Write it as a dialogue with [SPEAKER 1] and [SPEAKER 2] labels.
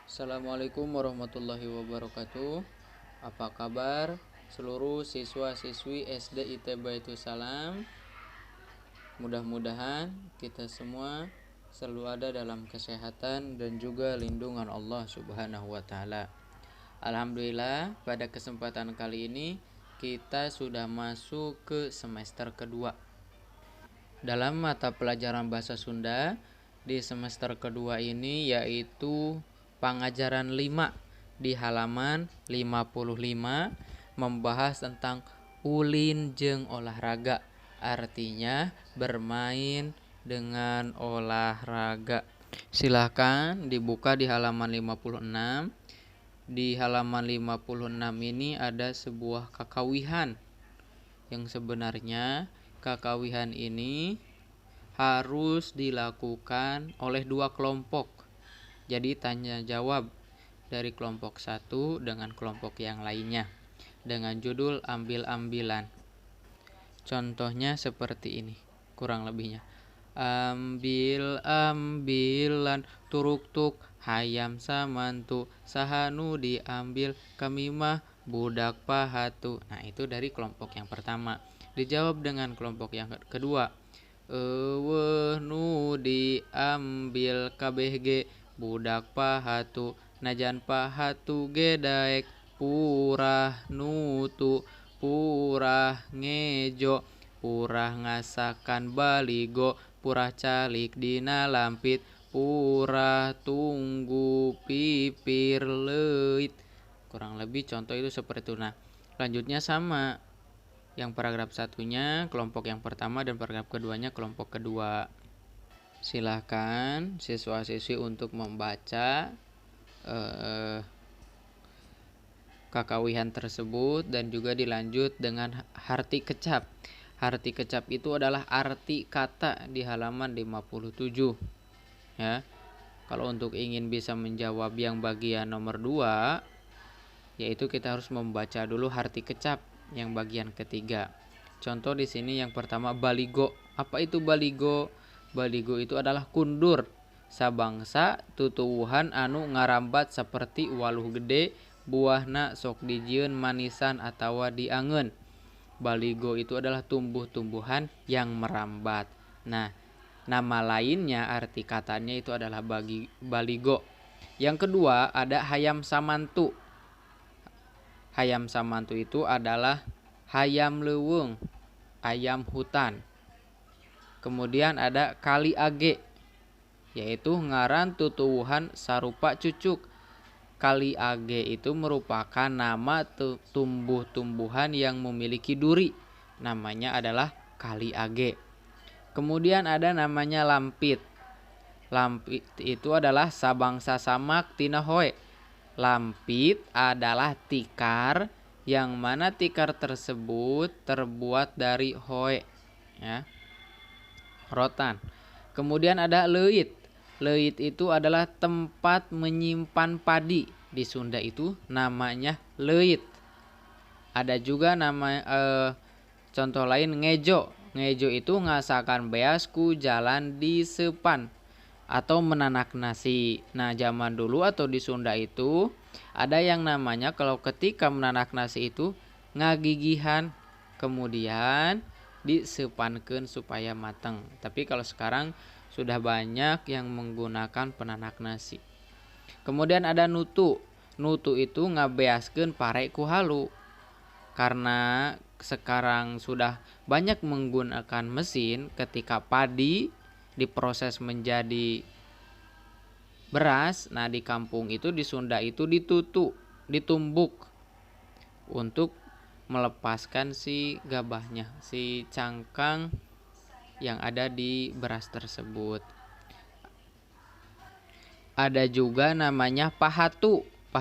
[SPEAKER 1] Assalamualaikum warahmatullahi wabarakatuh. Apa kabar seluruh siswa-siswi SD IT Baitul Salam? Mudah-mudahan kita semua selalu ada dalam kesehatan dan juga lindungan Allah Subhanahu wa taala. Alhamdulillah, pada kesempatan kali ini kita sudah masuk ke semester kedua. Dalam mata pelajaran bahasa Sunda di semester kedua ini yaitu pengajaran 5 di halaman 55 membahas tentang ulin jeung olahraga. Artinya bermain dengan olahraga. Silahkan dibuka di halaman 56. Di halaman 56 ini ada sebuah kakawihan yang sebenarnya kakawihan ini harus dilakukan oleh dua kelompok. Jadi tanya jawab dari kelompok satu dengan kelompok yang lainnya dengan judul ambil-ambilan. Contohnya seperti ini, kurang lebihnya. Ambil-ambilan turuk-tuk hayam samantu sahanu diambil kami mah budak pahatu. Nah, itu dari kelompok yang pertama. Dijawab dengan kelompok yang kedua. Eueuh nu diambil kabeh ge budak pahatu najan pahatu ge daek purah nutu purah ngejo purah ngasakan baligo purah calik dina lampit purah tunggu pipir leuit. Kurang lebih contoh itu seperti itu. Nah, lanjutnya sama. Yang paragraf satunya kelompok yang pertama dan paragraf keduanya kelompok kedua. Silahkan siswa-siswi untuk membaca kakawihan tersebut dan juga dilanjut dengan arti kecap. Arti kecap itu adalah arti kata di halaman 57. Ya. Kalau untuk ingin bisa menjawab yang bagian nomor 2, yaitu kita harus membaca dulu arti kecap yang bagian ketiga. Contoh di sini yang pertama baligo. Apa itu baligo? Baligo itu adalah kundur sabangsa tutuwuhan anu ngarambat seperti waluh gede buahna sok dijieun manisan atawa diangeun. Baligo itu adalah tumbuh-tumbuhan yang merambat. Nah, nama lainnya arti katanya itu adalah baligo. Yang kedua ada hayam samantu. Hayam samantu itu adalah hayam leuweung, ayam hutan. Kemudian ada kali age, yaitu ngaran tutuwuhan sarupa cucuk. Kali age itu merupakan nama tumbuh-tumbuhan yang memiliki duri. Namanya adalah kali age. Kemudian ada namanya lampit. Lampit itu adalah sabangsa samak tina hoe. Lampit adalah tikar yang mana tikar tersebut terbuat dari hoe, ya, rotan. Kemudian ada leuit. Leuit itu adalah tempat menyimpan padi. Di Sunda itu namanya leuit. Ada juga nama contoh lain ngejo. Ngejo itu ngasakan beas ku jalan di sepan atau menanak nasi. Nah, zaman dulu atau di Sunda itu ada yang namanya kalau ketika menanak nasi itu ngagigihan kemudian disepankeun supaya matang. Tapi kalau sekarang sudah banyak yang menggunakan penanak nasi. Kemudian ada nutu. Nutu itu ngabeaskeun pare ku halu. Karena sekarang sudah banyak menggunakan mesin ketika padi diproses menjadi beras. Nah, di kampung itu di Sunda itu ditumbuk untuk melepaskan si gabahnya, si cangkang yang ada di beras tersebut. Ada juga namanya pahatu.